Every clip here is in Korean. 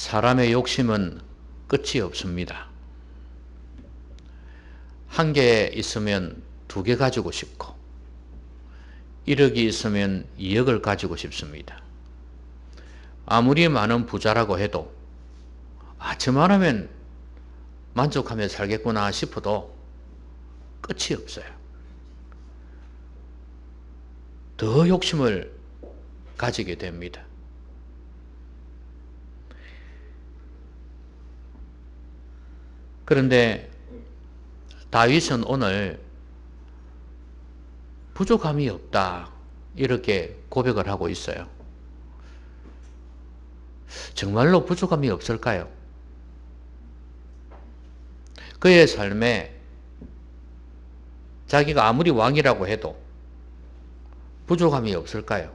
사람의 욕심은 끝이 없습니다. 한 개 있으면 두 개 가지고 싶고 1억이 있으면 2억을 가지고 싶습니다. 아무리 많은 부자라고 해도 저만하면 만족하며 살겠구나 싶어도 끝이 없어요. 더 욕심을 가지게 됩니다. 그런데 다윗은 오늘 부족함이 없다 이렇게 고백을 하고 있어요. 정말로 부족함이 없을까요? 그의 삶에 자기가 아무리 왕이라고 해도 부족함이 없을까요?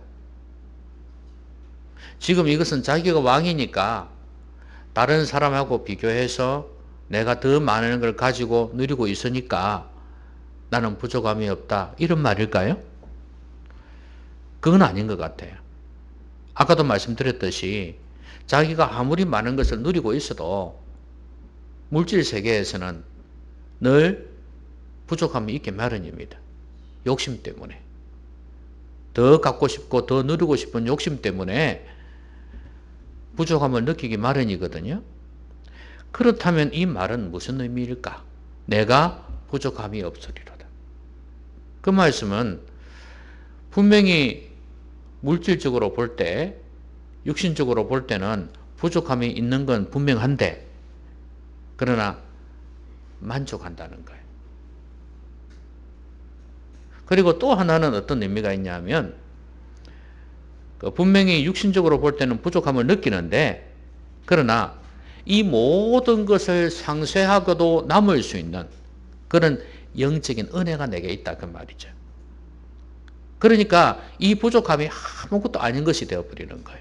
지금 이것은 자기가 왕이니까 다른 사람하고 비교해서 내가 더 많은 걸 가지고 누리고 있으니까 나는 부족함이 없다 이런 말일까요? 그건 아닌 것 같아요. 아까도 말씀드렸듯이 자기가 아무리 많은 것을 누리고 있어도 물질 세계에서는 늘 부족함이 있기 마련입니다. 욕심 때문에. 더 갖고 싶고 더 누리고 싶은 욕심 때문에 부족함을 느끼기 마련이거든요. 그렇다면 이 말은 무슨 의미일까? 내가 부족함이 없으리로다. 그 말씀은 분명히 물질적으로 볼 때, 육신적으로 볼 때는 부족함이 있는 건 분명한데 그러나 만족한다는 거예요. 그리고 또 하나는 어떤 의미가 있냐면 분명히 육신적으로 볼 때는 부족함을 느끼는데 그러나 이 모든 것을 상쇄하고도 남을 수 있는 그런 영적인 은혜가 내게 있다 그 말이죠. 그러니까 이 부족함이 아무것도 아닌 것이 되어버리는 거예요.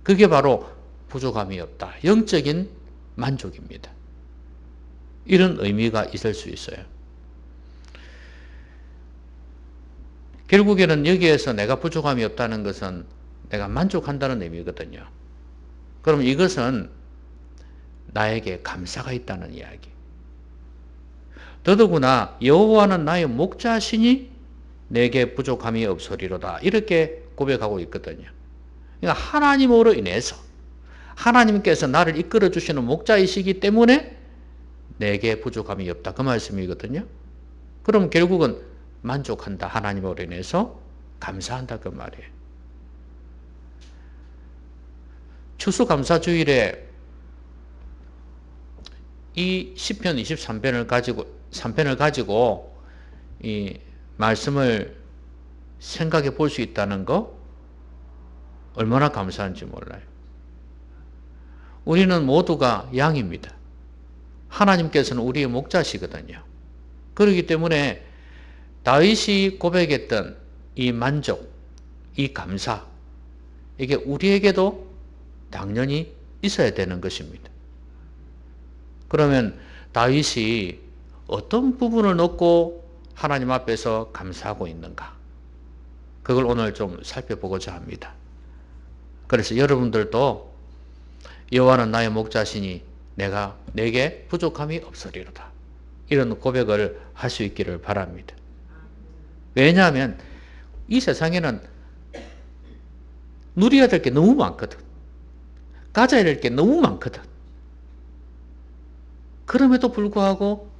그게 바로 부족함이 없다. 영적인 만족입니다. 이런 의미가 있을 수 있어요. 결국에는 여기에서 내가 부족함이 없다는 것은 내가 만족한다는 의미거든요. 그럼 이것은 나에게 감사가 있다는 이야기. 더더구나 여호와는 나의 목자시니 내게 부족함이 없으리로다. 이렇게 고백하고 있거든요. 그러니까 하나님으로 인해서 하나님께서 나를 이끌어 주시는 목자이시기 때문에 내게 부족함이 없다. 그 말씀이거든요. 그럼 결국은 만족한다. 하나님으로 인해서 감사한다. 그 말이에요. 추수감사주일에 이 시편 23편을 가지고 이 말씀을 생각해 볼 수 있다는 거 얼마나 감사한지 몰라요. 우리는 모두가 양입니다. 하나님께서는 우리의 목자시거든요. 그렇기 때문에 다윗이 고백했던 이 만족, 이 감사, 이게 우리에게도 당연히 있어야 되는 것입니다. 그러면 다윗이 어떤 부분을 놓고 하나님 앞에서 감사하고 있는가? 그걸 오늘 좀 살펴보고자 합니다. 그래서 여러분들도 여호와는 나의 목자시니 내게 부족함이 없으리로다. 이런 고백을 할 수 있기를 바랍니다. 왜냐하면 이 세상에는 누려야 될 게 너무 많거든. 가져야 될 게 너무 많거든. 그럼에도 불구하고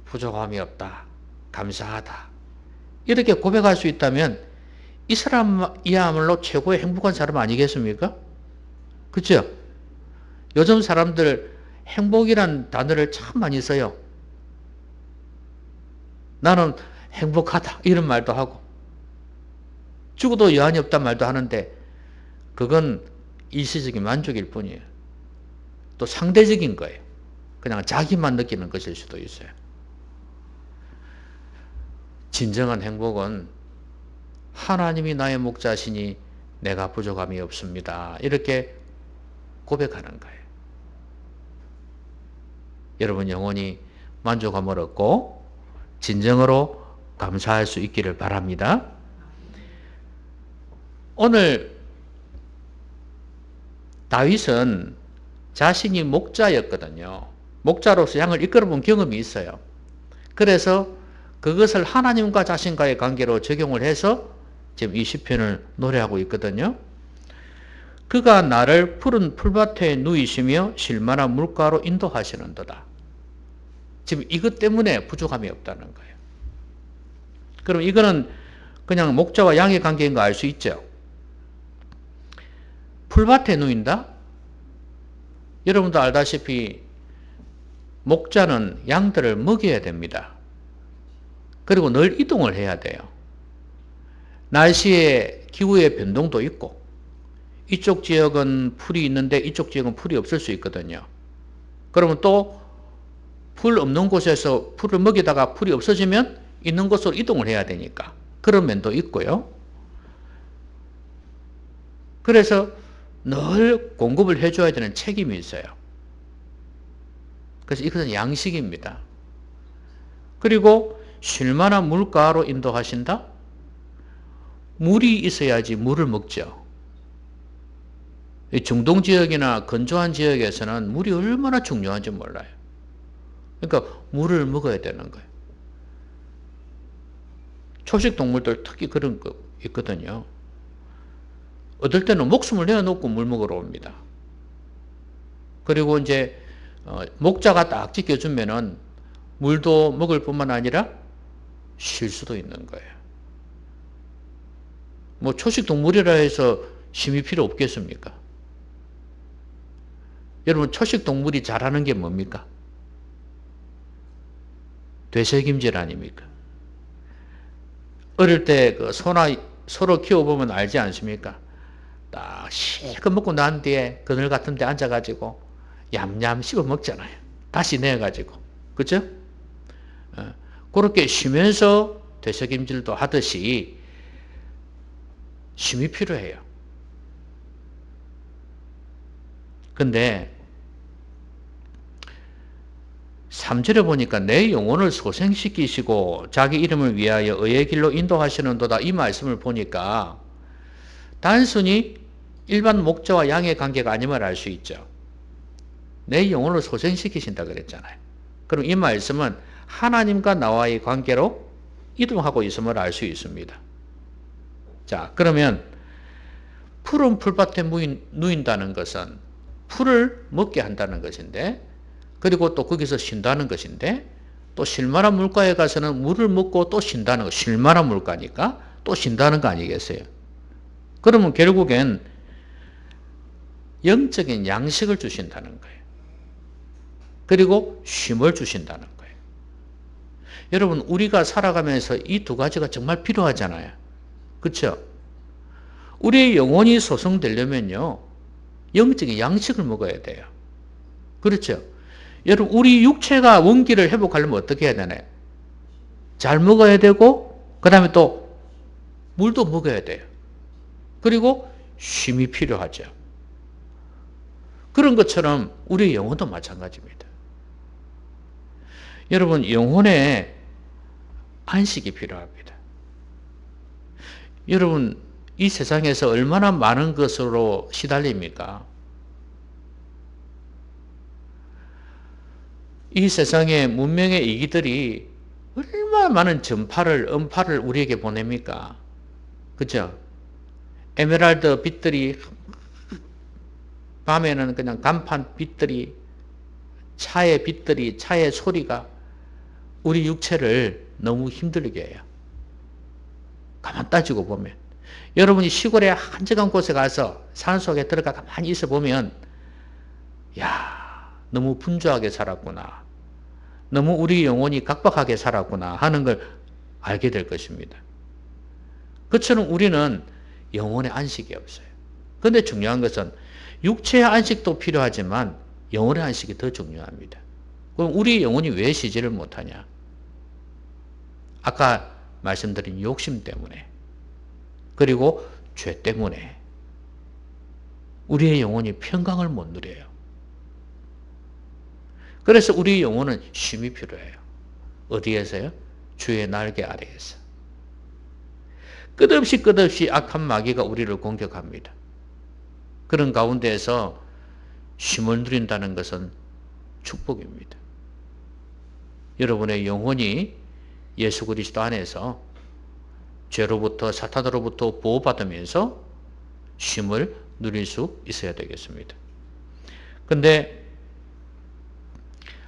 부족함이 없다. 감사하다. 이렇게 고백할 수 있다면 이 사람이야말로 최고의 행복한 사람 아니겠습니까? 그렇죠? 요즘 사람들 행복이란 단어를 참 많이 써요. 나는 행복하다 이런 말도 하고 죽어도 여한이 없단 말도 하는데 그건 일시적인 만족일 뿐이에요. 또 상대적인 거예요. 그냥 자기만 느끼는 것일 수도 있어요. 진정한 행복은 하나님이 나의 목자시니 내가 부족함이 없습니다. 이렇게 고백하는 거예요. 여러분 영혼이 만족함을 얻고 진정으로 감사할 수 있기를 바랍니다. 오늘 다윗은 자신이 목자였거든요. 목자로서 양을 이끌어본 경험이 있어요. 그래서 그것을 하나님과 자신과의 관계로 적용을 해서 지금 이 시편을 노래하고 있거든요. 그가 나를 푸른 풀밭에 누이시며 실만한 물가로 인도하시는도다. 지금 이것 때문에 부족함이 없다는 거예요. 그럼 이거는 그냥 목자와 양의 관계인 거 알 수 있죠. 풀밭에 누인다? 여러분도 알다시피 목자는 양들을 먹여야 됩니다. 그리고 늘 이동을 해야 돼요. 날씨의 기후의 변동도 있고 이쪽 지역은 풀이 있는데 이쪽 지역은 풀이 없을 수 있거든요. 그러면 또 풀 없는 곳에서 풀을 먹이다가 풀이 없어지면 있는 곳으로 이동을 해야 되니까 그런 면도 있고요. 그래서 늘 공급을 해줘야 되는 책임이 있어요. 그래서 이것은 양식입니다. 그리고 쉴만한 물가로 인도하신다? 물이 있어야지 물을 먹죠. 중동 지역이나 건조한 지역에서는 물이 얼마나 중요한지 몰라요. 그러니까 물을 먹어야 되는 거예요. 초식 동물들 특히 그런 거 있거든요. 어떨 때는 목숨을 내어놓고 물 먹으러 옵니다. 그리고 이제 목자가 딱 지켜주면은 물도 먹을 뿐만 아니라 쉴 수도 있는 거예요. 뭐 초식 동물이라 해서 쉼이 필요 없겠습니까? 여러분 초식 동물이 잘하는 게 뭡니까? 되새김질 아닙니까? 어릴 때 그 소나 소로 키워보면 알지 않습니까? 딱 실컷 먹고 난 뒤에 그늘 같은 데 앉아가지고 얌얌 씹어 먹잖아요. 다시 내어가지고. 그죠? 그렇게 쉬면서 되새김질도 하듯이 쉼이 필요해요. 근데 3절에 보니까 내 영혼을 소생시키시고 자기 이름을 위하여 의의 길로 인도하시는도다 이 말씀을 보니까 단순히 일반 목자와 양의 관계가 아님을 알 수 있죠. 내 영혼을 소생시키신다 그랬잖아요. 그럼 이 말씀은 하나님과 나와의 관계로 이동하고 있음을 알 수 있습니다. 자, 그러면 푸른 풀밭에 누인다는 것은 풀을 먹게 한다는 것인데 그리고 또 거기서 쉰다는 것인데 또 쉴만한 물가에 가서는 물을 먹고 또 쉰다는 거. 쉴만한 물가니까 또 쉰다는 거 아니겠어요? 그러면 결국엔 영적인 양식을 주신다는 거예요. 그리고 쉼을 주신다는 거예요. 여러분 우리가 살아가면서 이 두 가지가 정말 필요하잖아요. 그렇죠? 우리의 영혼이 소성되려면요. 영적인 양식을 먹어야 돼요. 그렇죠? 여러분 우리 육체가 원기를 회복하려면 어떻게 해야 되나요? 잘 먹어야 되고 그 다음에 또 물도 먹어야 돼요. 그리고 쉼이 필요하죠. 그런 것처럼 우리의 영혼도 마찬가지입니다. 여러분 영혼에 안식이 필요합니다. 여러분 이 세상에서 얼마나 많은 것으로 시달립니까? 이 세상의 문명의 이기들이 얼마나 많은 음파를 우리에게 보냅니까? 그죠? 에메랄드 빛들이 밤에는 그냥 간판 빛들이 차의 빛들이 차의 소리가 우리 육체를 너무 힘들게 해요. 가만 따지고 보면 여러분이 시골의 한적한 곳에 가서 산속에 들어가 가만히 있어 보면 야 너무 분주하게 살았구나. 너무 우리 영혼이 각박하게 살았구나 하는 걸 알게 될 것입니다. 그처럼 우리는 영혼의 안식이 없어요. 그런데 중요한 것은 육체의 안식도 필요하지만 영혼의 안식이 더 중요합니다. 그럼 우리 영혼이 왜 쉬지를 못하냐? 아까 말씀드린 욕심 때문에 그리고 죄 때문에 우리의 영혼이 평강을 못 누려요. 그래서 우리 영혼은 쉼이 필요해요. 어디에서요? 주의 날개 아래에서. 끝없이 악한 마귀가 우리를 공격합니다. 그런 가운데에서 쉼을 누린다는 것은 축복입니다. 여러분의 영혼이 예수 그리스도 안에서 죄로부터 사탄으로부터 보호받으면서 쉼을 누릴 수 있어야 되겠습니다. 근데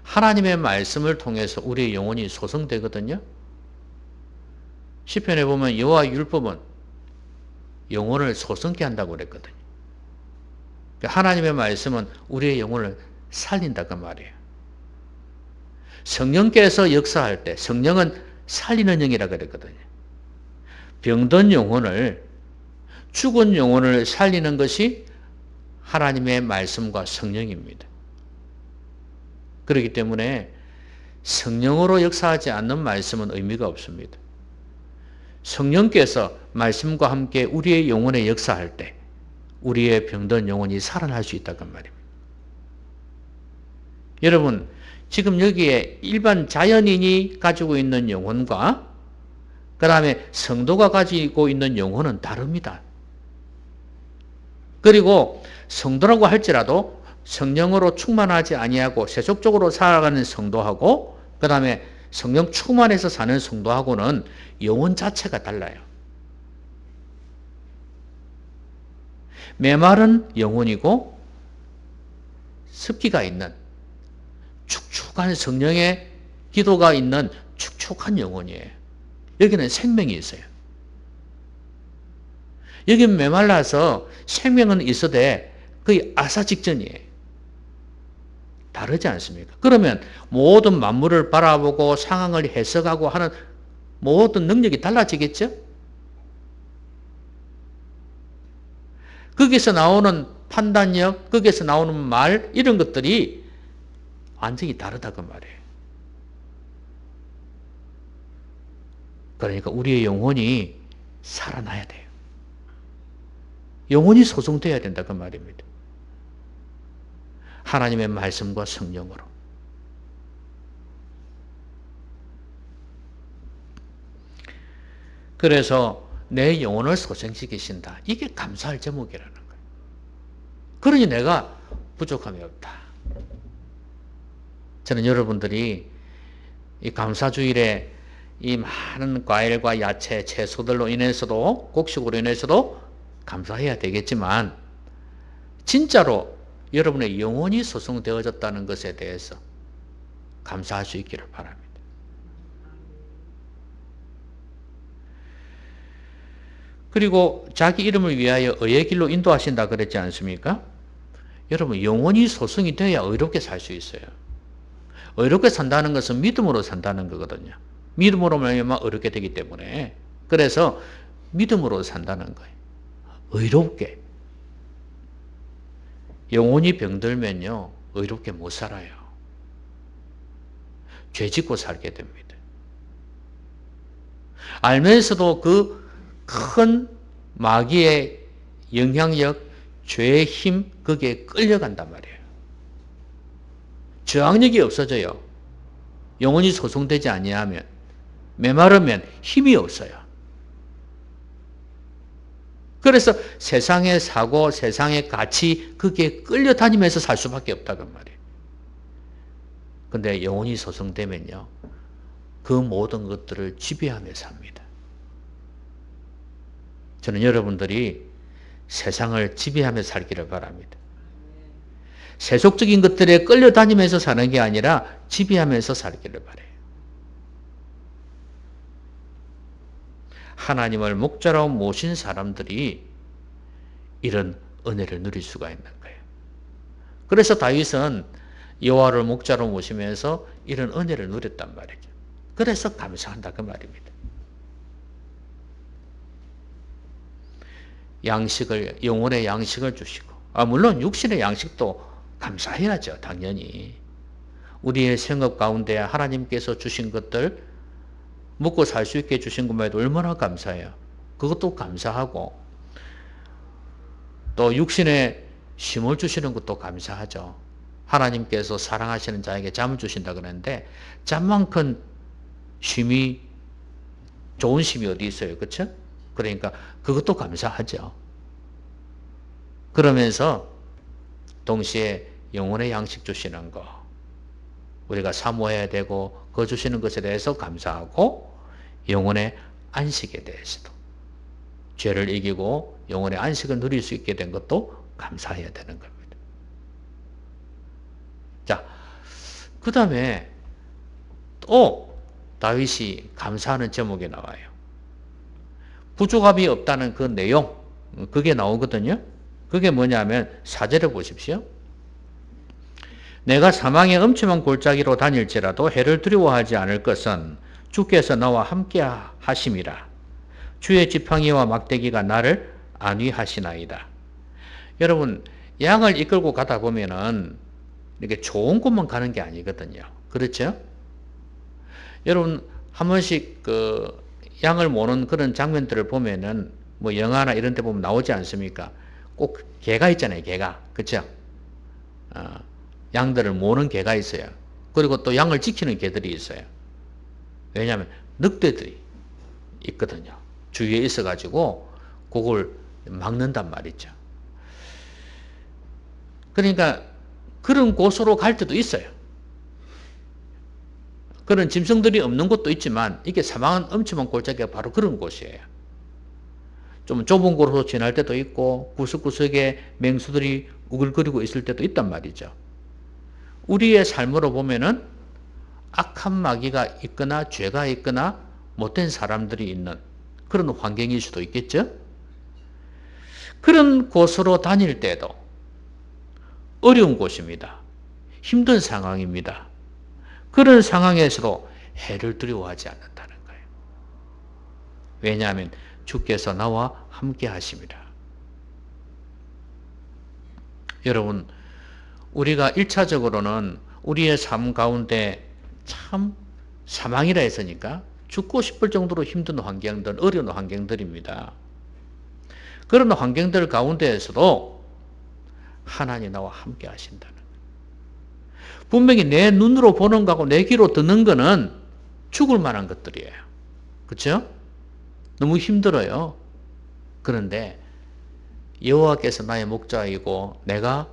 하나님의 말씀을 통해서 우리의 영혼이 소성되거든요. 시편에 보면 여호와 율법은 영혼을 소성케 한다고 그랬거든요. 하나님의 말씀은 우리의 영혼을 살린다 그 말이에요. 성령께서 역사할 때 성령은 살리는 영이라 그랬거든요. 병든 영혼을, 죽은 영혼을 살리는 것이 하나님의 말씀과 성령입니다. 그렇기 때문에 성령으로 역사하지 않는 말씀은 의미가 없습니다. 성령께서 말씀과 함께 우리의 영혼에 역사할 때 우리의 병든 영혼이 살아날 수 있다는 말입니다. 여러분, 지금 여기에 일반 자연인이 가지고 있는 영혼과 그 다음에 성도가 가지고 있는 영혼은 다릅니다. 그리고 성도라고 할지라도 성령으로 충만하지 아니하고 세속적으로 살아가는 성도하고 그 다음에 성령 충만해서 사는 성도하고는 영혼 자체가 달라요. 메마른 영혼이고 습기가 있는 축축한 성령의 기도가 있는 축축한 영혼이에요. 여기는 생명이 있어요. 여기는 메말라서 생명은 있어도 거의 아사 직전이에요. 다르지 않습니까? 그러면 모든 만물을 바라보고 상황을 해석하고 하는 모든 능력이 달라지겠죠? 거기서 나오는 판단력, 거기서 나오는 말 이런 것들이 완전히 다르다고 말이에요. 그러니까 우리의 영혼이 살아나야 돼요. 영혼이 소성되어야 된다 그 말입니다. 하나님의 말씀과 성령으로. 그래서 내 영혼을 소생시키신다. 이게 감사할 제목이라는 거예요. 그러니 내가 부족함이 없다. 저는 여러분들이 이 감사주일에 이 많은 과일과 야채, 채소들로 인해서도 곡식으로 인해서도 감사해야 되겠지만 진짜로 여러분의 영혼이 소성되어졌다는 것에 대해서 감사할 수 있기를 바랍니다. 그리고 자기 이름을 위하여 의의 길로 인도하신다 그랬지 않습니까? 여러분 영혼이 소성이 돼야 의롭게 살 수 있어요. 의롭게 산다는 것은 믿음으로 산다는 거거든요. 믿음으로 말미암아 의롭게 되기 때문에 그래서 믿음으로 산다는 거예요. 의롭게. 영혼이 병들면요 의롭게 못 살아요. 죄 짓고 살게 됩니다. 알면서도 그 큰 마귀의 영향력, 죄의 힘 거기에 끌려간단 말이에요. 저항력이 없어져요. 영혼이 소성되지 아니하면 메마르면 힘이 없어요. 그래서 세상의 사고, 세상의 가치 거기에 끌려다니면서 살 수밖에 없다고 말이에요. 근데 영혼이 소성되면요 그 모든 것들을 지배하며 삽니다. 저는 여러분들이 세상을 지배하며 살기를 바랍니다. 세속적인 것들에 끌려다니면서 사는 게 아니라 지배하면서 살기를 바라요. 하나님을 목자로 모신 사람들이 이런 은혜를 누릴 수가 있는 거예요. 그래서 다윗은 여호와를 목자로 모시면서 이런 은혜를 누렸단 말이죠. 그래서 감사한다 그 말입니다. 양식을, 영혼의 양식을 주시고 물론 육신의 양식도 감사해야죠. 당연히 우리의 생업 가운데 하나님께서 주신 것들 먹고 살 수 있게 해주신 것만 해도 얼마나 감사해요. 그것도 감사하고 또 육신에 쉼을 주시는 것도 감사하죠. 하나님께서 사랑하시는 자에게 잠을 주신다 그러는데 잠만큼 쉼이 좋은 쉼이 어디 있어요. 그렇죠? 그러니까 그것도 감사하죠. 그러면서 동시에 영혼의 양식 주시는 거, 우리가 사모해야 되고 그 주시는 것에 대해서 감사하고, 영혼의 안식에 대해서도 죄를 이기고 영혼의 안식을 누릴 수 있게 된 것도 감사해야 되는 겁니다. 자, 그 다음에 또 다윗이 감사하는 제목이 나와요. 부족함이 없다는 그 내용, 그게 나오거든요. 그게 뭐냐면 4절에 보십시오. 내가 사망의 음침한 골짜기로 다닐지라도 해를 두려워하지 않을 것은 주께서 나와 함께 하심이라. 주의 지팡이와 막대기가 나를 안위하시나이다. 여러분, 양을 이끌고 가다 보면은 이렇게 좋은 곳만 가는 게 아니거든요. 그렇죠? 여러분, 한 번씩 그 양을 모는 그런 장면들을 보면은 뭐 영화나 이런 데 보면 나오지 않습니까? 꼭 개가 있잖아요, 개가. 그쵸? 양들을 모는 개가 있어요. 그리고 또 양을 지키는 개들이 있어요. 왜냐하면 늑대들이 있거든요. 주위에 있어가지고 그걸 막는단 말이죠. 그러니까 그런 곳으로 갈 때도 있어요. 그런 짐승들이 없는 곳도 있지만 이게 사망한 음침한 골짜기가 바로 그런 곳이에요. 좀 좁은 곳으로 지날 때도 있고 구석구석에 맹수들이 우글거리고 있을 때도 있단 말이죠. 우리의 삶으로 보면은 악한 마귀가 있거나 죄가 있거나 못된 사람들이 있는 그런 환경일 수도 있겠죠. 그런 곳으로 다닐 때도 어려운 곳입니다. 힘든 상황입니다. 그런 상황에서도 해를 두려워하지 않는다는 거예요. 왜냐하면 주께서 나와 함께 하심이라. 여러분, 우리가 1차적으로는 우리의 삶 가운데 참 사망이라 했으니까 죽고 싶을 정도로 힘든 환경들, 어려운 환경들입니다. 그런 환경들 가운데에서도 하나님 나와 함께 하신다는 거예요. 분명히 내 눈으로 보는 거하고 내 귀로 듣는 거는 죽을 만한 것들이에요. 그렇죠? 너무 힘들어요. 그런데 여호와께서 나의 목자이고 내가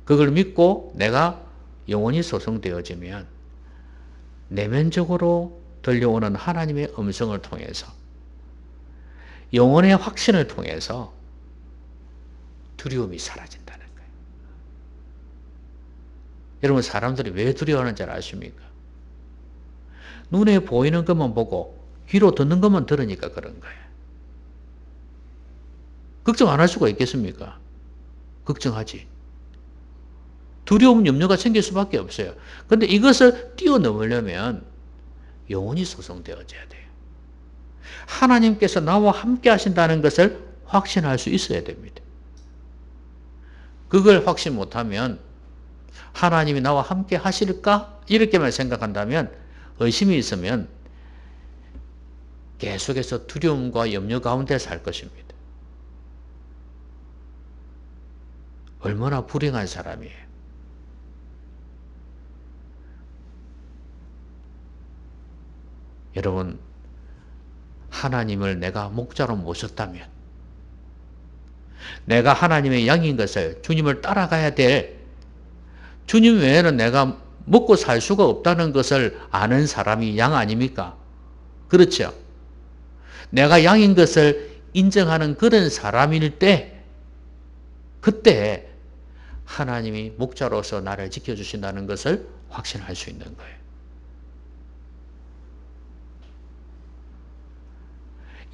그걸 믿고 내가 영원히 소성되어지면 내면적으로 들려오는 하나님의 음성을 통해서 영혼의 확신을 통해서 두려움이 사라진다는 거예요. 여러분, 사람들이 왜 두려워하는 줄 아십니까? 눈에 보이는 것만 보고 귀로 듣는 것만 들으니까 그런 거예요. 걱정 안 할 수가 있겠습니까? 걱정하지. 두려움, 염려가 생길 수밖에 없어요. 그런데 이것을 뛰어넘으려면 영혼이 소성되어져야 돼요. 하나님께서 나와 함께 하신다는 것을 확신할 수 있어야 됩니다. 그걸 확신 못하면 하나님이 나와 함께 하실까? 이렇게만 생각한다면, 의심이 있으면 계속해서 두려움과 염려 가운데 살 것입니다. 얼마나 불행한 사람이에요. 여러분, 하나님을 내가 목자로 모셨다면, 내가 하나님의 양인 것을, 주님을 따라가야 될, 주님 외에는 내가 먹고 살 수가 없다는 것을 아는 사람이 양 아닙니까? 그렇죠? 내가 양인 것을 인정하는 그런 사람일 때, 그때 하나님이 목자로서 나를 지켜주신다는 것을 확신할 수 있는 거예요.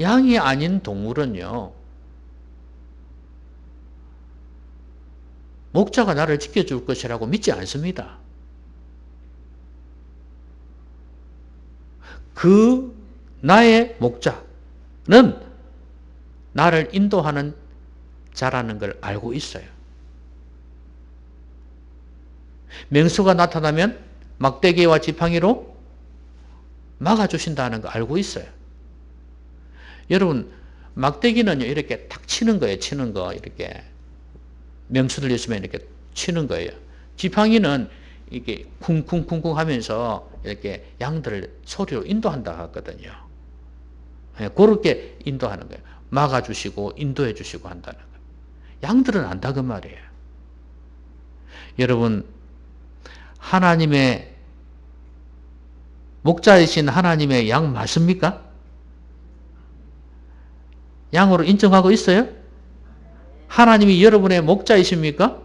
양이 아닌 동물은요, 목자가 나를 지켜줄 것이라고 믿지 않습니다. 그 나의 목자는 나를 인도하는 자라는 걸 알고 있어요. 맹수가 나타나면 막대기와 지팡이로 막아주신다는 거 알고 있어요. 여러분, 막대기는요, 이렇게 탁 치는 거예요. 치는 거. 이렇게. 명수들 있으면 이렇게 치는 거예요. 지팡이는 이게 쿵쿵쿵쿵 하면서 이렇게 양들을 소리로 인도한다 하거든요. 그렇게 인도하는 거예요. 막아주시고, 인도해 주시고 한다는 거예요. 양들은 안다 그 말이에요. 여러분, 하나님의 목자이신 하나님의 양 맞습니까? 양으로 인정하고 있어요? 하나님이 여러분의 목자이십니까?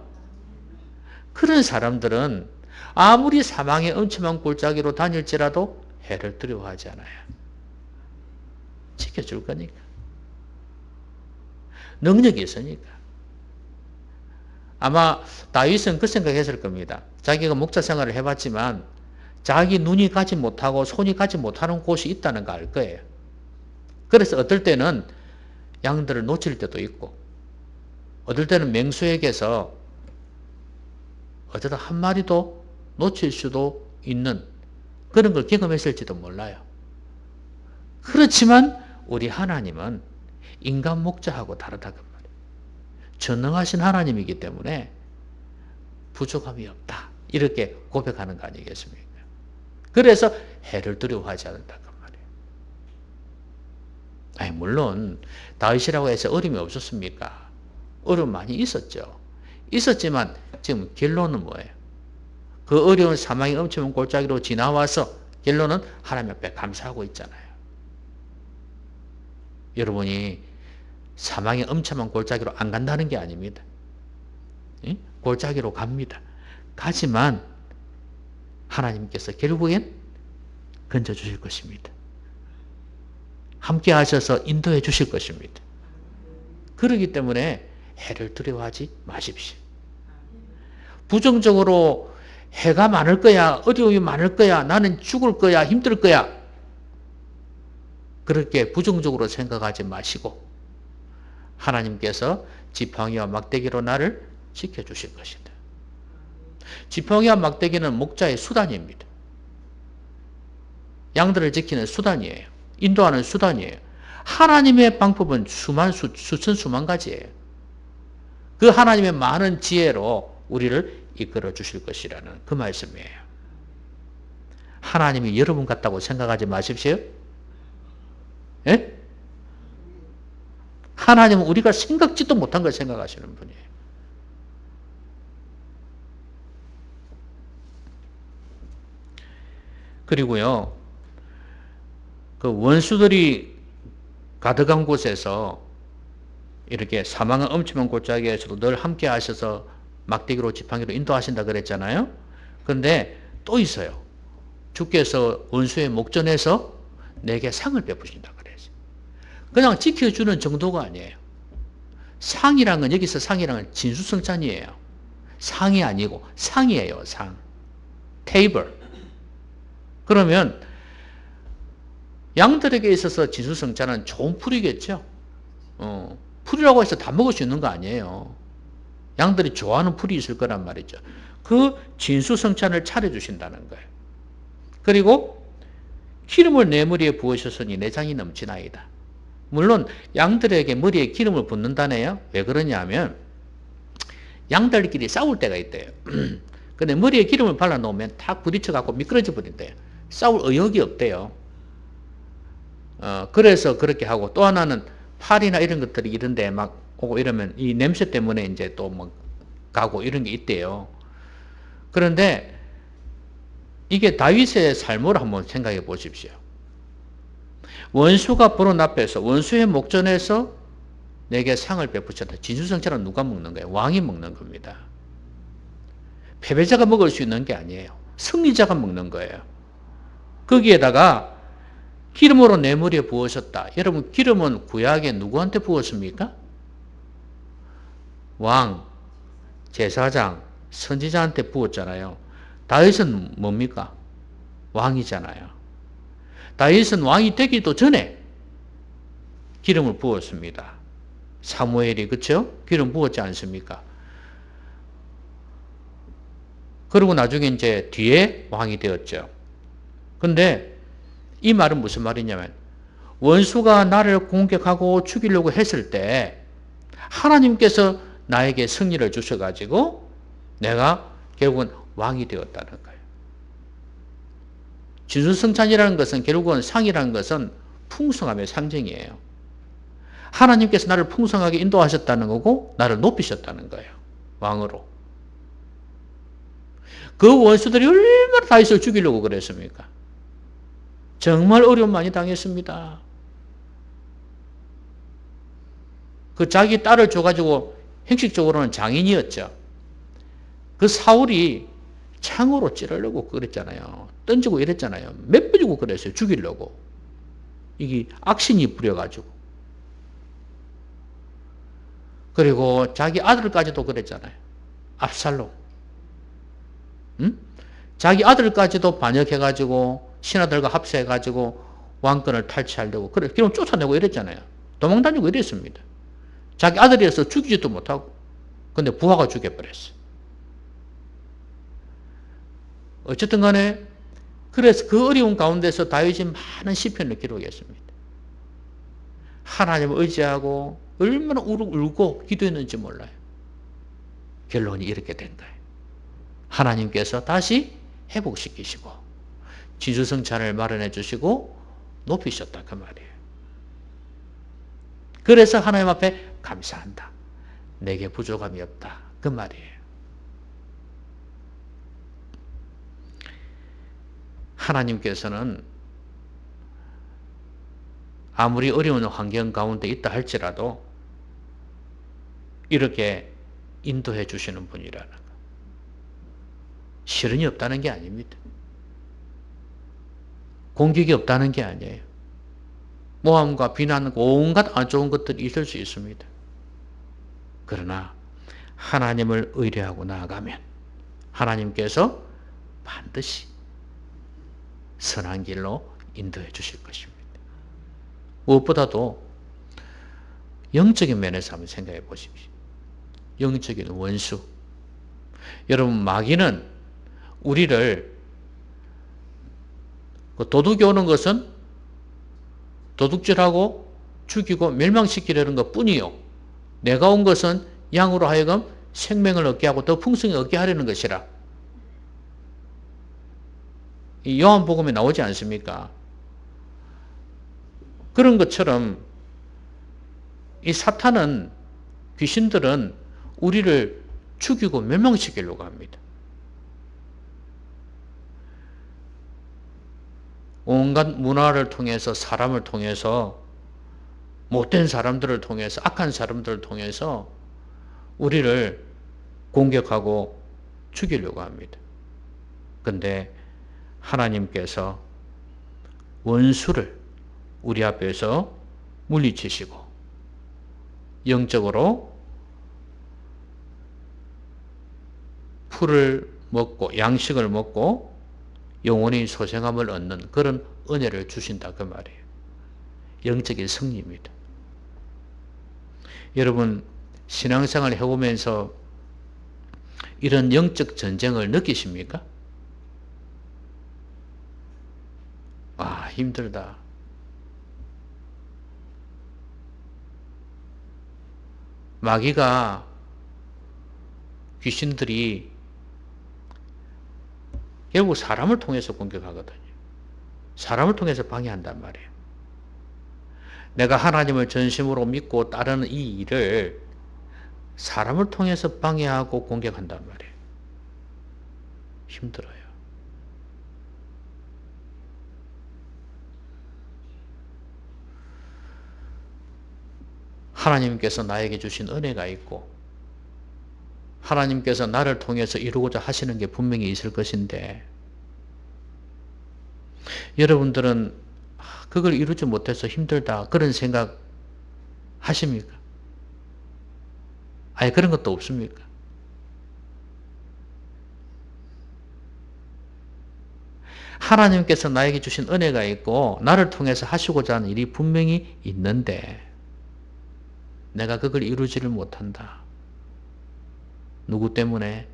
그런 사람들은 아무리 사망의 엄침한 골짜기로 다닐지라도 해를 두려워하지 않아요. 지켜줄 거니까. 능력이 있으니까. 아마 다윗은 그 생각했을 겁니다. 자기가 목자 생활을 해봤지만 자기 눈이 가지 못하고 손이 가지 못하는 곳이 있다는 거 알 거예요. 그래서 어떨 때는 양들을 놓칠 때도 있고 어떨 때는 맹수에게서 어쩌다 한 마리도 놓칠 수도 있는 그런 걸 경험했을지도 몰라요. 그렇지만 우리 하나님은 인간 목자하고 다르다고 말이에요. 전능하신 하나님이기 때문에 부족함이 없다. 이렇게 고백하는 거 아니겠습니까? 그래서 해를 두려워하지 않는다고 말이에요. 아니, 물론 다윗이라고 해서 어려움이 없었습니까? 어려움 많이 있었죠. 있었지만 지금 결론은 뭐예요? 그 어려운 사망의 엄청난 골짜기로 지나와서 결론은 하나님 앞에 감사하고 있잖아요. 여러분이 사망의 엄청난 골짜기로 안 간다는 게 아닙니다. 골짜기로 갑니다. 가지만 하나님께서 결국엔 건져주실 것입니다. 함께 하셔서 인도해 주실 것입니다. 그렇기 때문에 해를 두려워하지 마십시오. 부정적으로 해가 많을 거야, 어려움이 많을 거야, 나는 죽을 거야, 힘들 거야. 그렇게 부정적으로 생각하지 마시고 하나님께서 지팡이와 막대기로 나를 지켜주실 것이다. 지팡이와 막대기는 목자의 수단입니다. 양들을 지키는 수단이에요. 인도하는 수단이에요. 하나님의 방법은 수천 수만 가지예요. 그 하나님의 많은 지혜로 우리를 이끌어 주실 것이라는 그 말씀이에요. 하나님이 여러분 같다고 생각하지 마십시오. 예? 하나님은 우리가 생각지도 못한 걸 생각하시는 분이에요. 그리고요, 그 원수들이 가득한 곳에서 이렇게 사망의 엄침한 골짜기에서도 늘 함께 하셔서 막대기로 지팡이로 인도하신다 그랬잖아요. 그런데 또 있어요. 주께서 원수의 목전에서 내게 상을 베푸신다 그랬어요. 그냥 지켜주는 정도가 아니에요. 상이란 건 여기서 상이란 건 진수성찬이에요. 상이 아니고 상이에요. 상. 테이블. 그러면 양들에게 있어서 진수성찬은 좋은 풀이겠죠. 풀이라고 해서 다 먹을 수 있는 거 아니에요. 양들이 좋아하는 풀이 있을 거란 말이죠. 그 진수성찬을 차려주신다는 거예요. 그리고 기름을 내 머리에 부으셨으니 내장이 넘치나이다. 물론 양들에게 머리에 기름을 붓는다네요. 왜 그러냐면 양들끼리 싸울 때가 있대요. 근데 머리에 기름을 발라놓으면 탁 부딪혀갖고 미끄러져 버린대요. 싸울 의욕이 없대요. 그래서 그렇게 하고 또 하나는 팔이나 이런 것들이 이런데 막 오고 이러면 이 냄새 때문에 이제 또 뭐 가고 이런 게 있대요. 그런데 이게 다윗의 삶을 한번 생각해 보십시오. 원수가 보는 앞에서 원수의 목전에서 내게 상을 베푸셨다. 진수성찬은 누가 먹는 거예요? 왕이 먹는 겁니다. 패배자가 먹을 수 있는 게 아니에요. 승리자가 먹는 거예요. 거기에다가 기름으로 내 머리에 부으셨다. 여러분, 기름은 구약에 누구한테 부었습니까? 왕, 제사장, 선지자한테 부었잖아요. 다윗은 뭡니까? 왕이잖아요. 다윗은 왕이 되기도 전에 기름을 부었습니다. 사무엘이, 그렇죠? 기름 부었지 않습니까? 그리고 나중에 이제 뒤에 왕이 되었죠. 근데 이 말은 무슨 말이냐면 원수가 나를 공격하고 죽이려고 했을 때 하나님께서 나에게 승리를 주셔가지고 내가 결국은 왕이 되었다는 거예요. 진수성찬이라는 것은 결국은 상이라는 것은 풍성함의 상징이에요. 하나님께서 나를 풍성하게 인도하셨다는 거고 나를 높이셨다는 거예요. 왕으로. 그 원수들이 얼마나 다윗을 죽이려고 그랬습니까? 정말 어려움 많이 당했습니다. 그 자기 딸을 줘가지고 형식적으로는 장인이었죠. 그 사울이 창으로 찌르려고 그랬잖아요. 던지고 이랬잖아요. 몇 번 주고 그랬어요. 죽이려고. 이게 악신이 부려가지고. 그리고 자기 아들까지도 그랬잖아요. 압살롬. 응? 자기 아들까지도 반역해가지고 신하들과 합세해가지고 왕권을 탈취하려고 그래. 그럼 쫓아내고 이랬잖아요. 도망다니고 이랬습니다. 자기 아들이어서 죽이지도 못하고. 근데 부하가 죽여버렸어요. 어쨌든 간에 그래서 그 어려운 가운데서 다윗이 많은 시편을 기록했습니다. 하나님을 의지하고 얼마나 울고 기도했는지 몰라요. 결론이 이렇게 된 거예요. 하나님께서 다시 회복시키시고 진수성찬을 마련해 주시고 높이셨다 그 말이에요. 그래서 하나님 앞에 감사한다. 내게 부족함이 없다 그 말이에요. 하나님께서는 아무리 어려운 환경 가운데 있다 할지라도 이렇게 인도해 주시는 분이라는 거. 시련이 없다는 게 아닙니다. 공격이 없다는 게 아니에요. 모함과 비난, 온갖 안 좋은 것들이 있을 수 있습니다. 그러나 하나님을 의뢰하고 나아가면 하나님께서 반드시 선한 길로 인도해 주실 것입니다. 무엇보다도 영적인 면에서 한번 생각해 보십시오. 영적인 원수. 여러분, 마귀는 우리를 도둑이 오는 것은 도둑질하고 죽이고 멸망시키려는 것 뿐이요. 내가 온 것은 양으로 하여금 생명을 얻게 하고 더 풍성히 얻게 하려는 것이라. 이 요한복음에 나오지 않습니까? 그런 것처럼 이 사탄은, 귀신들은 우리를 죽이고 멸망시키려고 합니다. 온갖 문화를 통해서, 사람을 통해서, 못된 사람들을 통해서, 악한 사람들을 통해서 우리를 공격하고 죽이려고 합니다. 그런데 하나님께서 원수를 우리 앞에서 물리치시고 영적으로 풀을 먹고 양식을 먹고 영원히 소생함을 얻는 그런 은혜를 주신다 그 말이에요. 영적인 승리입니다. 여러분, 신앙생활을 해보면서 이런 영적 전쟁을 느끼십니까? 아, 힘들다. 마귀가, 귀신들이 결국 사람을 통해서 공격하거든요. 사람을 통해서 방해한단 말이에요. 내가 하나님을 전심으로 믿고 따르는 이 일을 사람을 통해서 방해하고 공격한단 말이에요. 힘들어요. 하나님께서 나에게 주신 은혜가 있고 하나님께서 나를 통해서 이루고자 하시는 게 분명히 있을 것인데 여러분들은 그걸 이루지 못해서 힘들다 그런 생각 하십니까? 아예 그런 것도 없습니까? 하나님께서 나에게 주신 은혜가 있고 나를 통해서 하시고자 하는 일이 분명히 있는데 내가 그걸 이루지를 못한다. 누구 때문에?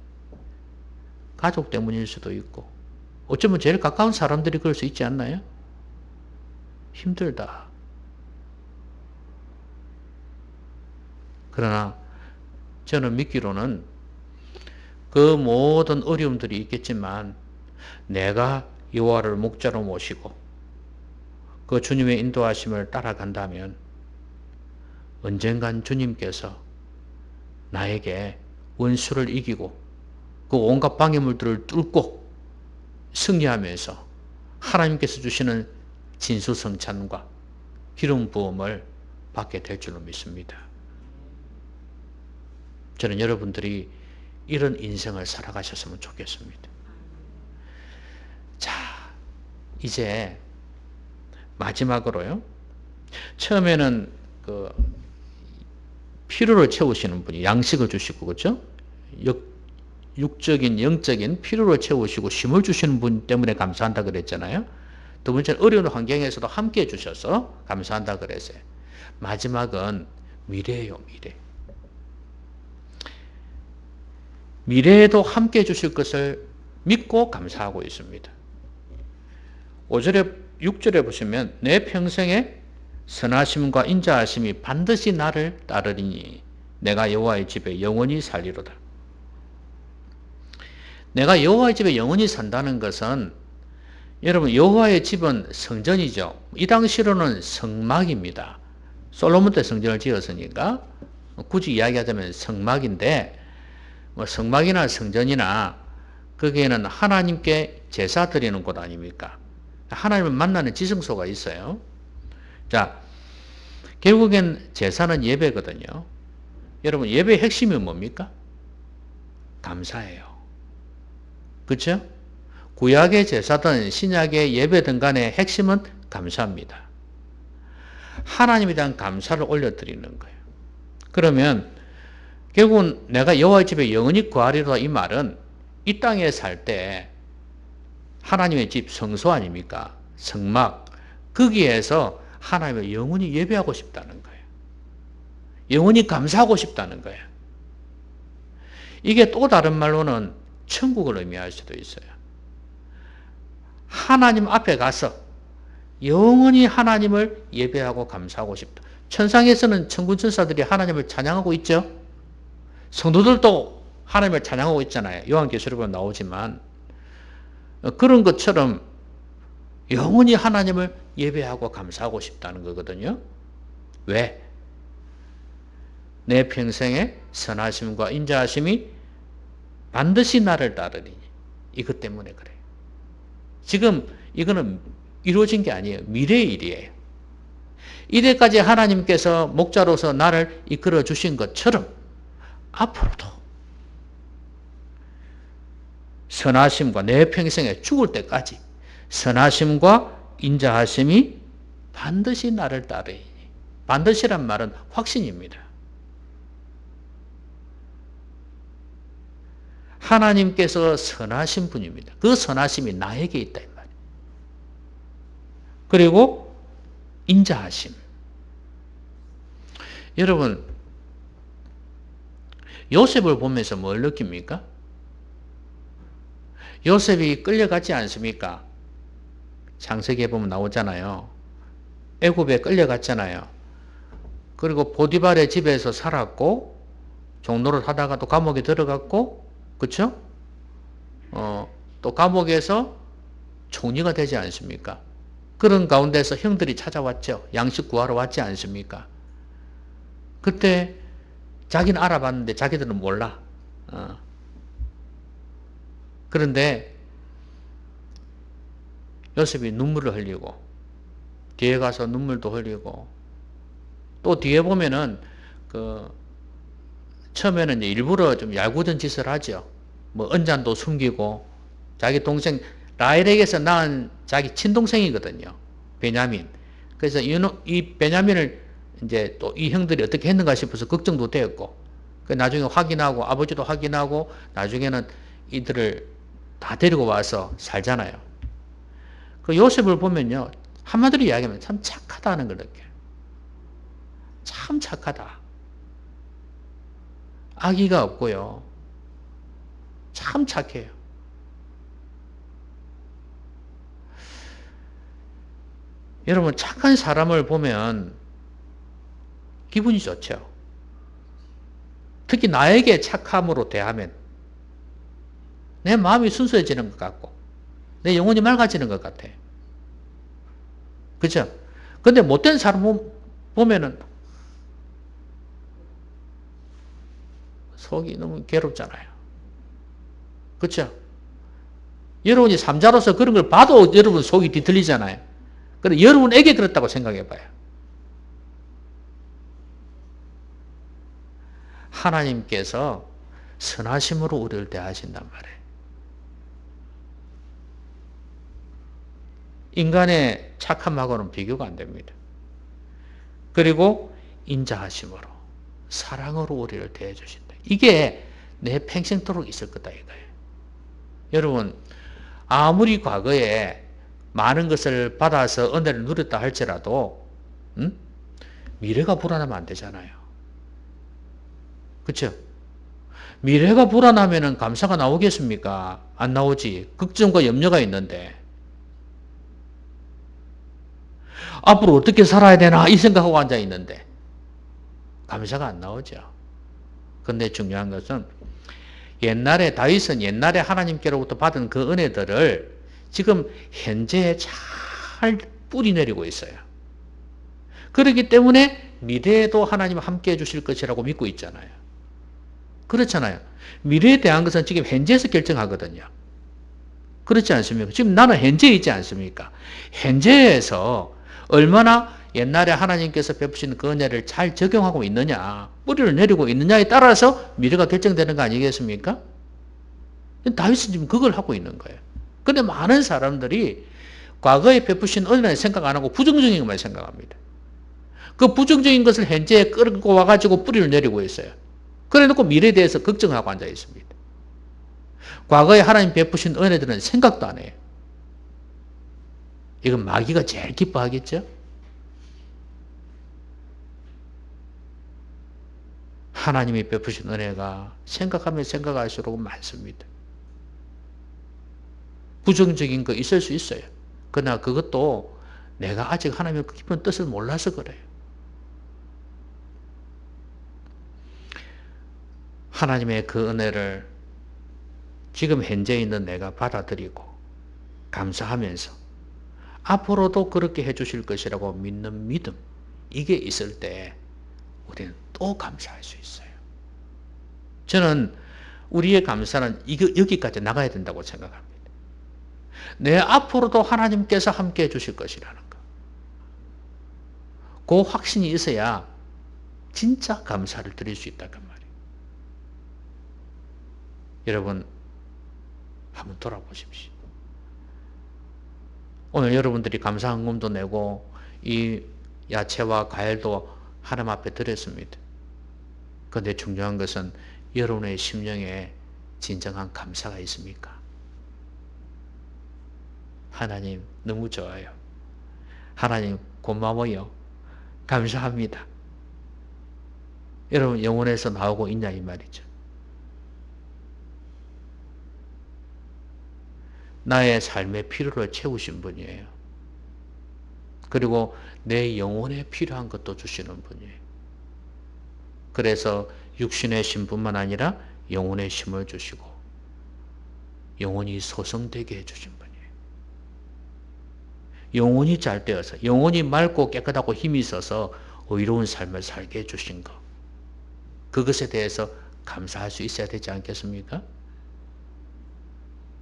가족 때문일 수도 있고 어쩌면 제일 가까운 사람들이 그럴 수 있지 않나요? 힘들다. 그러나 저는 믿기로는 그 모든 어려움들이 있겠지만 내가 여호와를 목자로 모시고 그 주님의 인도하심을 따라간다면 언젠간 주님께서 나에게 원수를 이기고 그 온갖 방해물들을 뚫고 승리하면서 하나님께서 주시는 진수성찬과 기름 부음을 받게 될 줄로 믿습니다. 저는 여러분들이 이런 인생을 살아가셨으면 좋겠습니다. 자, 이제 마지막으로요. 처음에는 그 필요를 채우시는 분이 양식을 주시고, 그렇죠? 육적인 영적인 필요를 채우시고 쉼을 주시는 분 때문에 감사한다 그랬잖아요. 두 번째는 어려운 환경에서도 함께 해주셔서 감사한다 그랬어요. 마지막은 미래예요. 미래. 미래에도 함께 해주실 것을 믿고 감사하고 있습니다. 5절에 6절에 보시면 내 평생에 선하심과 인자하심이 반드시 나를 따르리니 내가 여호와의 집에 영원히 살리로다. 내가 여호와의 집에 영원히 산다는 것은, 여러분, 여호와의 집은 성전이죠. 이 당시로는 성막입니다. 솔로몬 때 성전을 지었으니까 굳이 이야기하자면 성막인데, 뭐 성막이나 성전이나 거기에는 하나님께 제사 드리는 곳 아닙니까? 하나님을 만나는 지성소가 있어요. 자, 결국엔 제사는 예배거든요. 여러분, 예배의 핵심이 뭡니까? 감사예요. 그렇죠? 구약의 제사든 신약의 예배든 간의 핵심은 감사입니다. 하나님에 대한 감사를 올려드리는 거예요. 그러면 결국은 내가 여호와의 집에 영원히 거하리로다, 이 말은 이 땅에 살 때 하나님의 집, 성소 아닙니까? 성막. 거기에서 하나님을 영원히 예배하고 싶다는 거예요. 영원히 감사하고 싶다는 거예요. 이게 또 다른 말로는 천국을 의미할 수도 있어요. 하나님 앞에 가서 영원히 하나님을 예배하고 감사하고 싶다. 천상에서는 천군 천사들이 하나님을 찬양하고 있죠. 성도들도 하나님을 찬양하고 있잖아요. 요한계시록에 보면 나오지만, 그런 것처럼 영원히 하나님을 예배하고 감사하고 싶다는 거거든요. 왜? 내 평생에 선하심과 인자하심이 반드시 나를 따르리니. 이것 때문에 그래요. 지금 이거는 이루어진 게 아니에요. 미래의 일이에요. 이때까지 하나님께서 목자로서 나를 이끌어 주신 것처럼 앞으로도 선하심과, 내 평생에 죽을 때까지 선하심과 인자하심이 반드시 나를 따르니. 반드시란 말은 확신입니다. 하나님께서 선하신 분입니다. 그 선하심이 나에게 있다, 이 말이에요. 그리고 인자하심. 여러분, 요셉을 보면서 뭘 느낍니까? 요셉이 끌려가지 않습니까? 창세기에 보면 나오잖아요. 애굽에 끌려갔잖아요. 그리고 보디발의 집에서 살았고, 종노릇 하다가 또 감옥에 들어갔고, 그쵸? 또 감옥에서 총리가 되지 않습니까? 그런 가운데서 형들이 찾아왔죠. 양식 구하러 왔지 않습니까? 그때 자기는 알아봤는데 자기들은 몰라. 그런데 요셉이 눈물을 흘리고, 뒤에 가서 눈물도 흘리고, 또 뒤에 보면은 처음에는 일부러 좀 얄궂은 짓을 하죠. 뭐 언잔도 숨기고, 자기 동생 라헬에게서 낳은 자기 친동생이거든요. 베냐민. 그래서 이 베냐민을 이제 또 이 형들이 어떻게 했는가 싶어서 걱정도 되었고, 나중에 확인하고, 아버지도 확인하고, 나중에는 이들을 다 데리고 와서 살잖아요. 그 요셉을 보면요, 한마디로 이야기하면 참 착하다는 걸 느껴요. 참 착하다. 악의가 없고요. 참 착해요. 여러분, 착한 사람을 보면 기분이 좋죠. 특히 나에게 착함으로 대하면 내 마음이 순수해지는 것 같고, 내 영혼이 맑아지는 것 같아. 그죠? 근데 못된 사람 보면은 속이 너무 괴롭잖아요. 그렇죠? 여러분이 삼자로서 그런 걸 봐도 여러분 속이 뒤틀리잖아요. 그런데 여러분에게 그렇다고 생각해 봐요. 하나님께서 선하심으로 우리를 대하신단 말이에요. 인간의 착함하고는 비교가 안 됩니다. 그리고 인자하심으로, 사랑으로 우리를 대해 주신다. 이게 내 평생토록 있을 거다 이거예요. 여러분, 아무리 과거에 많은 것을 받아서 은혜를 누렸다 할지라도 미래가 불안하면 안 되잖아요. 그렇죠? 미래가 불안하면 감사가 나오겠습니까? 안 나오지. 걱정과 염려가 있는데 앞으로 어떻게 살아야 되나 이 생각하고 앉아 있는데 감사가 안 나오죠. 근데 중요한 것은 옛날에 다윗은 옛날에 하나님께로부터 받은 그 은혜들을 지금 현재에 잘 뿌리내리고 있어요. 그렇기 때문에 미래에도 하나님 함께 해주실 것이라고 믿고 있잖아요. 그렇잖아요. 미래에 대한 것은 지금 현재에서 결정하거든요. 그렇지 않습니까? 지금 나는 현재에 있지 않습니까? 현재에서 얼마나 옛날에 하나님께서 베푸신 그 은혜를 잘 적용하고 있느냐, 뿌리를 내리고 있느냐에 따라서 미래가 결정되는 거 아니겠습니까? 다윗은 지금 그걸 하고 있는 거예요. 근데 많은 사람들이 과거에 베푸신 은혜를 생각 안 하고 부정적인 것만 생각합니다. 그 부정적인 것을 현재에 끌고 와가지고 뿌리를 내리고 있어요. 그래 놓고 미래에 대해서 걱정하고 앉아 있습니다. 과거에 하나님 베푸신 은혜들은 생각도 안 해요. 이건 마귀가 제일 기뻐하겠죠? 하나님이 베푸신 은혜가 생각하면 생각할수록 많습니다. 부정적인 거 있을 수 있어요. 그러나 그것도 내가 아직 하나님의 깊은 뜻을 몰라서 그래요. 하나님의 그 은혜를 지금 현재 있는 내가 받아들이고 감사하면서 앞으로도 그렇게 해주실 것이라고 믿는 믿음, 이게 있을 때 우리는 또 감사할 수 있어요. 저는 우리의 감사는 여기까지 나가야 된다고 생각합니다. 내 앞으로도 하나님께서 함께 해주실 것이라는 거. 그 확신이 있어야 진짜 감사를 드릴 수 있다는 말이에요. 여러분, 한번 돌아보십시오. 오늘 여러분들이 감사 헌금도 내고 이 야채와 과일도 하나님 앞에 드렸습니다. 그런데 중요한 것은 여러분의 심령에 진정한 감사가 있습니까? 하나님 너무 좋아요. 하나님 고마워요. 감사합니다. 여러분 영혼에서 나오고 있냐 이 말이죠. 나의 삶의 필요를 채우신 분이에요. 그리고 내 영혼에 필요한 것도 주시는 분이에요. 그래서 육신의 힘뿐만 아니라 영혼의 힘을 주시고 영혼이 소성되게 해주신 분이에요. 영혼이 잘 되어서 영혼이 맑고 깨끗하고 힘이 있어서 의로운 삶을 살게 해주신 것, 그것에 대해서 감사할 수 있어야 되지 않겠습니까?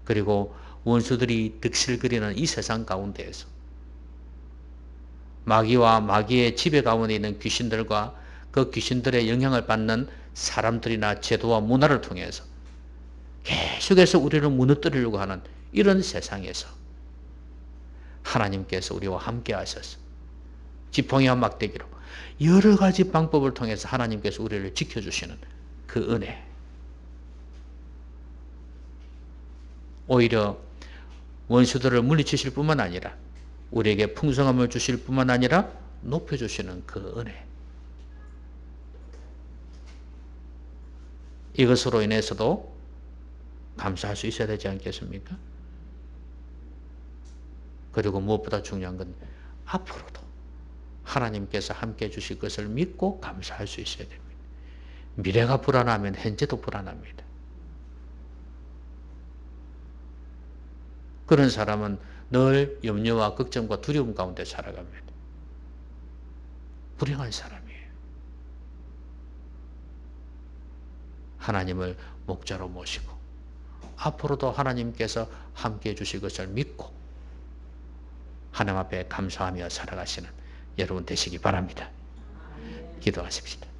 그리고 원수들이 득실거리는 이 세상 가운데에서 마귀와 마귀의 지배 가운데 있는 귀신들과 그 귀신들의 영향을 받는 사람들이나 제도와 문화를 통해서 계속해서 우리를 무너뜨리려고 하는 이런 세상에서 하나님께서 우리와 함께 하셔서 지팡이와 막대기로 여러 가지 방법을 통해서 하나님께서 우리를 지켜주시는 그 은혜, 오히려 원수들을 물리치실 뿐만 아니라 우리에게 풍성함을 주실 뿐만 아니라 높여주시는 그 은혜, 이것으로 인해서도 감사할 수 있어야 되지 않겠습니까? 그리고 무엇보다 중요한 건 앞으로도 하나님께서 함께 해주실 것을 믿고 감사할 수 있어야 됩니다. 미래가 불안하면 현재도 불안합니다. 그런 사람은 늘 염려와 걱정과 두려움 가운데 살아갑니다. 불행한 사람이에요. 하나님을 목자로 모시고 앞으로도 하나님께서 함께해 주실 것을 믿고 하나님 앞에 감사하며 살아가시는 여러분 되시기 바랍니다. 기도하십시다.